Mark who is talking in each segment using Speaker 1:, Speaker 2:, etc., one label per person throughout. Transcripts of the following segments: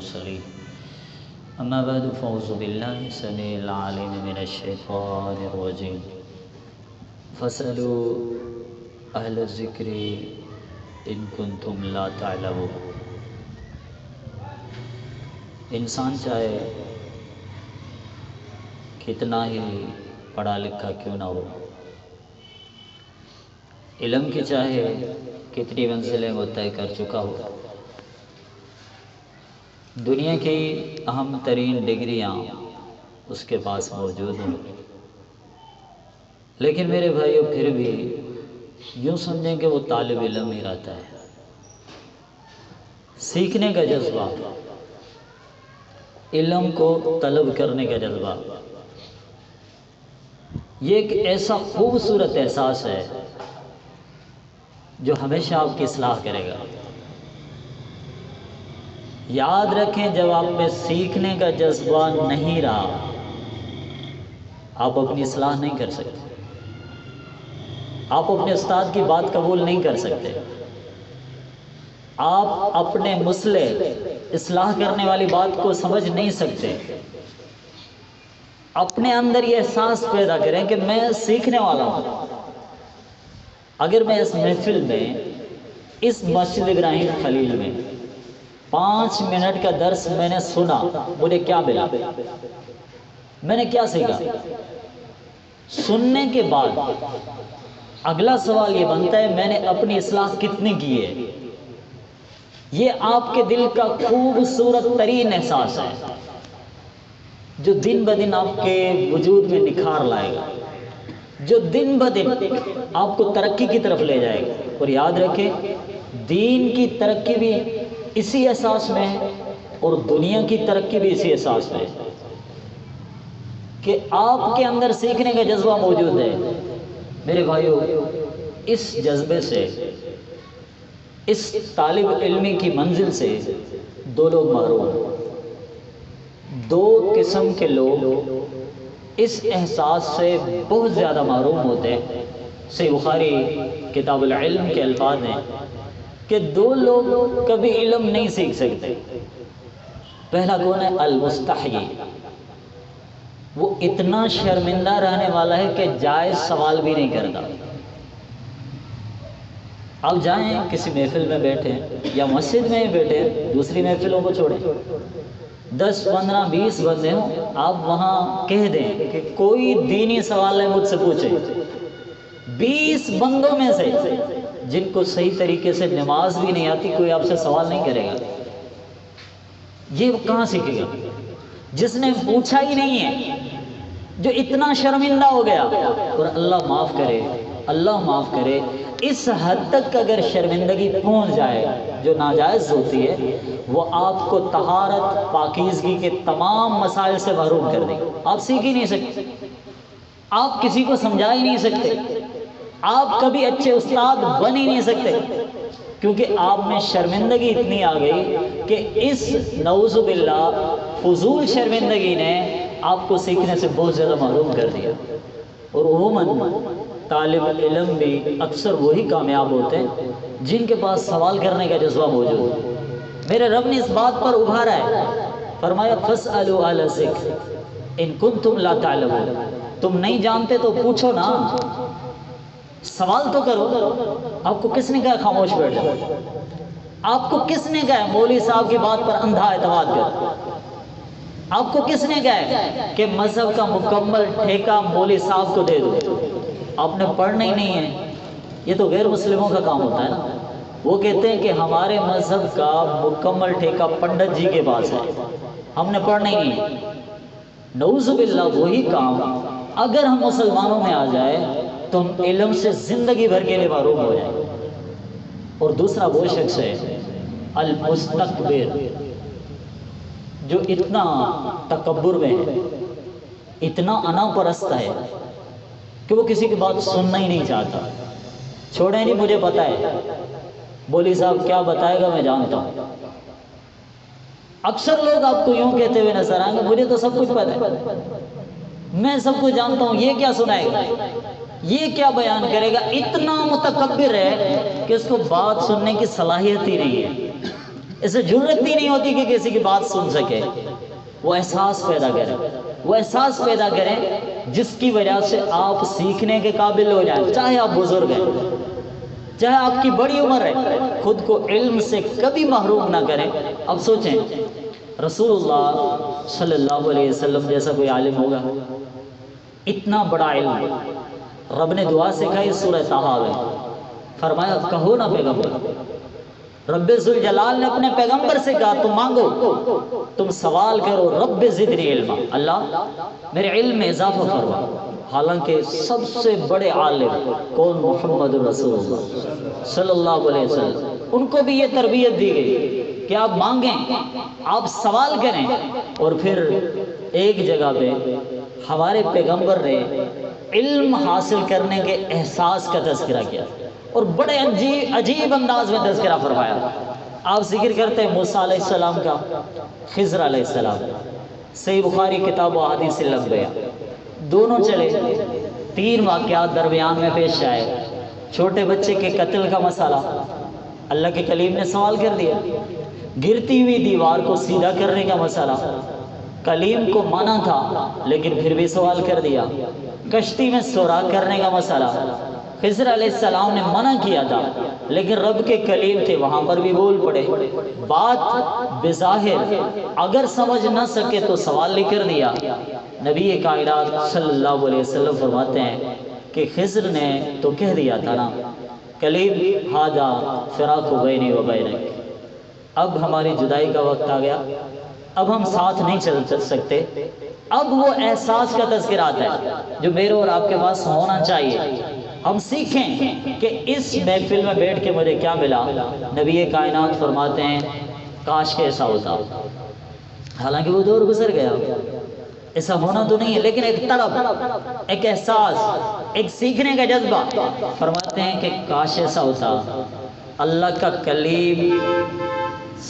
Speaker 1: المرسلين أما بعد فأعوذ بالله السميع العليم من الشيطان الرجيم فاسألوا أهل الذكر إن كنتم لا تعلمون۔ انسان چاہے کتنا ہی پڑھا لکھا کیوں نہ ہو، علم کی چاہے کتنی منزلیں وہ طے کر چکا ہو، دنیا کی اہم ترین ڈگریاں اس کے پاس موجود ہیں، لیکن میرے بھائیوں پھر بھی یوں سمجھیں کہ وہ طالب علم ہی رہتا ہے۔ سیکھنے کا جذبہ، علم کو طلب کرنے کا جذبہ، یہ ایک ایسا خوبصورت احساس ہے جو ہمیشہ آپ کی اصلاح کرے گا۔ یاد رکھیں، جب آپ میں سیکھنے کا جذبہ نہیں رہا، آپ اپنی اصلاح نہیں کر سکتے، آپ اپنے استاد کی بات قبول نہیں کر سکتے، آپ اپنے مسئلے اصلاح کرنے والی بات کو سمجھ نہیں سکتے۔ اپنے اندر یہ احساس پیدا کریں کہ میں سیکھنے والا ہوں۔ اگر میں اس محفل میں، اس مسجد ابراہیم خلیل میں 5 منٹ کا درس میں نے سنا، مجھے کیا ملا؟ میں نے کیا سیکھا؟ سننے کے بعد اگلا سوال یہ بنتا ہے میں نے اپنی اصلاح کتنی کی ہے؟ یہ آپ کے دل کا خوبصورت ترین احساس ہے جو دن بدن آپ کے وجود میں نکھار لائے گا، جو دن بدن آپ کو ترقی کی طرف لے جائے گا۔ اور یاد رکھیں، دین کی ترقی بھی اسی احساس میں ہے اور دنیا کی ترقی بھی اسی احساس میں ہے کہ آپ کے اندر سیکھنے کا جذبہ موجود ہے۔ میرے بھائیو، اس جذبے سے، اس طالب علمی کی منزل سے دو لوگ محروم ہیں۔ دو قسم کے لوگ اس احساس سے بہت زیادہ محروم ہوتے ہیں۔ صحیح بخاری کتاب العلم کے الفاظ ہیں کہ دو لوگ کبھی علم نہیں سیکھ سکتے۔ پہلا کون ہے؟ المستحی، وہ اتنا شرمندہ رہنے والا ہے کہ جائز سوال بھی نہیں کرتا۔ آپ جائیں کسی محفل میں بیٹھیں یا مسجد میں ہی بیٹھیں، دوسری محفلوں کو چھوڑیں، 10 15 20 بندے ہوں، آپ وہاں کہہ دیں کہ کوئی دینی سوال ہے مجھ سے پوچھے، 20 بندوں میں سے جن کو صحیح طریقے سے نماز بھی نہیں آتی، کوئی آپ سے سوال نہیں کرے گا۔ یہ کہاں سیکھے گا؟ جس نے پوچھا ہی نہیں ہے، جو اتنا شرمندہ ہو گیا۔ اور اللہ معاف کرے، اللہ معاف کرے، اس حد تک اگر شرمندگی پہنچ جائے جو ناجائز ہوتی ہے، وہ آپ کو طہارت، پاکیزگی کے تمام مسائل سے محروم کر دے گی۔ آپ سیکھ ہی نہیں سکتے، آپ کسی کو سمجھا ہی نہیں سکتے، آپ کبھی اچھے استاد بن ہی نہیں سکتے، کیونکہ آپ میں شرمندگی اتنی آ گئی کہ اس نعوذ باللہ فضول شرمندگی نے آپ کو سیکھنے سے بہت زیادہ محروم کر دیا۔ اور عموماً طالب علم بھی اکثر وہی کامیاب ہوتے ہیں جن کے پاس سوال کرنے کا جذبہ موجود ہے۔ میرے رب نے اس بات پر ابھارا ہے، فرمایا فاسألوا اہل الذکر ان کنتم لا تعلمون، تم نہیں جانتے تو پوچھو نا، سوال تو کرو۔ آپ کو کس نے کہا خاموش بیٹھ جاؤ؟ آپ کو کس نے کہا مولوی صاحب کی بات پر اندھا اعتماد کر؟ آپ کو کس نے کہا کہ مذہب کا مکمل ٹھیکہ مولوی صاحب کو دے دو؟ آپ نے پڑھنا ہی نہیں ہے۔ یہ تو غیر مسلموں کا کام ہوتا ہے نا، وہ کہتے ہیں کہ ہمارے مذہب کا مکمل ٹھیکہ پنڈت جی کے پاس ہے، ہم نے پڑھنا ہی نہیں ہے۔ نعوذ باللہ وہی کام اگر ہم مسلمانوں میں آ جائے تو ہم علم سے زندگی بھر کے لیے محروم ہو جائیں۔ اور دوسرا وہ شخص ہے المستكبر، جو اتنا تکبر میں ہے، اتنا انا پرست ہے کہ وہ کسی کی بات سننا ہی نہیں چاہتا۔ چھوڑیں جی، مجھے پتا ہے مولوی صاحب کیا بتائے گا میں جانتا ہوں۔ اکثر لوگ آپ کو یوں کہتے ہوئے نظر آئیں گے مجھے تو سب کچھ پتا ہے، میں سب کچھ جانتا ہوں، یہ کیا سنائے گا، یہ کیا بیان کرے گا۔ اتنا متکبر ہے کہ اس کو بات سننے کی صلاحیت ہی نہیں ہے۔ اسے جرت ہی نہیں ہوتی کہ کسی کی بات سن سکے۔ وہ احساس پیدا کریں، وہ احساس پیدا کریں جس کی وجہ سے آپ سیکھنے کے قابل ہو جائیں، چاہے آپ بزرگ ہیں، چاہے آپ کی بڑی عمر ہے، خود کو علم سے کبھی محروم نہ کریں۔ اب سوچیں، رسول اللہ صلی اللہ علیہ وسلم جیسا کوئی عالم ہوگا؟ اتنا بڑا علم رب نے دعا سکھائی سورہ طٰہٰ میں، فرمایا کہو نا پیغمبر، رب ذوالجلال نے اپنے پیغمبر سے کہا تم مانگو، تم سوال کرو، رب زدنی علما، اللہ میرے علم میں اضافہ فرما۔ حالانکہ سب سے بڑے عالم کون؟ محمد رسول اللہ صلی اللہ علیہ وسلم، ان کو بھی یہ تربیت دی گئی کہ آپ مانگیں، آپ سوال کریں۔ اور پھر ایک جگہ پہ ہمارے پیغمبر نے علم حاصل کرنے کے احساس کا تذکرہ کیا اور بڑے عجیب انداز میں تذکرہ فرمایا۔ آپ ذکر کرتے ہیں موسیٰ علیہ السلام کا، خضر علیہ السلام، صحیح بخاری کتاب و احادیث الانبیاء، دونوں چلے، 3 واقعات درمیان میں پیش آئے۔ چھوٹے بچے کے قتل کا مسئلہ، اللہ کے کلیم نے سوال کر دیا۔ گرتی ہوئی دیوار کو سیدھا کرنے کا مسئلہ، کلیم کو منع تھا لیکن پھر بھی سوال کر دیا۔ کشتی میں سوراخ کرنے کا مسئلہ، خضر علیہ السلام نے منع کیا تھا لیکن رب کے کلیم تھے، وہاں پر بھی بول پڑے۔ بات بظاہر اگر سمجھ نہ سکے تو سوال نہیں کر دیا۔ نبی کائنات صلی اللہ علیہ وسلم فرماتے ہیں کہ خضر نے تو کہہ دیا تھا نا، کلیم ھذا فراق بینی و بینک، اب ہماری جدائی کا وقت آ گیا، اب ہم ساتھ نہیں چل سکتے۔ اب وہ احساس کا تذکرہ آتا ہے جو میرے اور آپ کے پاس ہونا چاہیے۔ ہم سیکھیں کہ اس محفل میں بیٹھ کے مجھے کیا ملا۔ نبی کائنات فرماتے ہیں کاش کے ایسا ہوتا، حالانکہ وہ دور گزر گیا، ایسا ہونا تو نہیں ہے، لیکن ایک طلب، ایک احساس، ایک سیکھنے کا جذبہ۔ فرماتے ہیں کہ کاش ایسا ہوتا، اللہ کا کلیم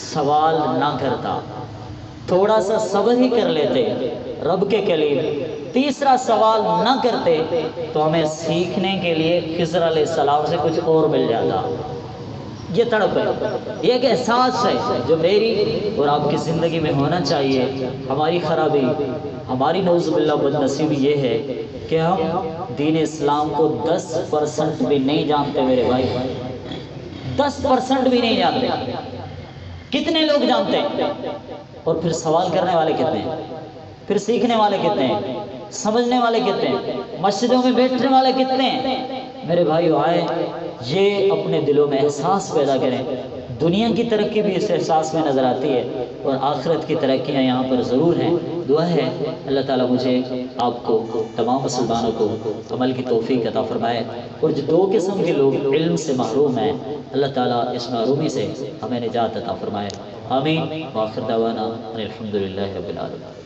Speaker 1: سوال نہ کرتا، تھوڑا سا صبر ہی کر لیتے، رب کے کلیم تیسرا سوال نہ کرتے تو ہمیں سیکھنے کے لیے خضر علیہ السلام سے کچھ اور مل جاتا۔ یہ تڑپ ہے، یہ ایک احساس ہے جو میری اور آپ کی زندگی میں ہونا چاہیے۔ ہماری خرابی، ہماری نعوذ باللہ بدنصیبی یہ ہے کہ ہم دین اسلام کو 10% بھی نہیں جانتے میرے بھائی، 10% بھی نہیں جانتے۔ کتنے لوگ جانتے ہیں؟ اور پھر سوال کرنے والے کتنے ہیں؟ پھر سیکھنے والے کتنے ہیں؟ سمجھنے والے کتنے ہیں؟ مسجدوں میں بیٹھنے والے کتنے ہیں؟ میرے بھائیو آئے یہ اپنے دلوں میں احساس پیدا کریں۔ دنیا کی ترقی بھی اس احساس میں نظر آتی ہے اور آخرت کی ترقیاں یہاں پر ضرور ہیں۔ دعا ہے اللہ تعالیٰ مجھے آپ کو تمام مسلمانوں کو عمل کی توفیق عطا فرمائے، اور جو 2 قسم کے لوگ علم سے محروم ہیں اللہ تعالیٰ اس محرومی سے ہمیں نجات عطا فرمائے۔ آمین۔ وآخر دعوانا الحمدللہ رب العالمین۔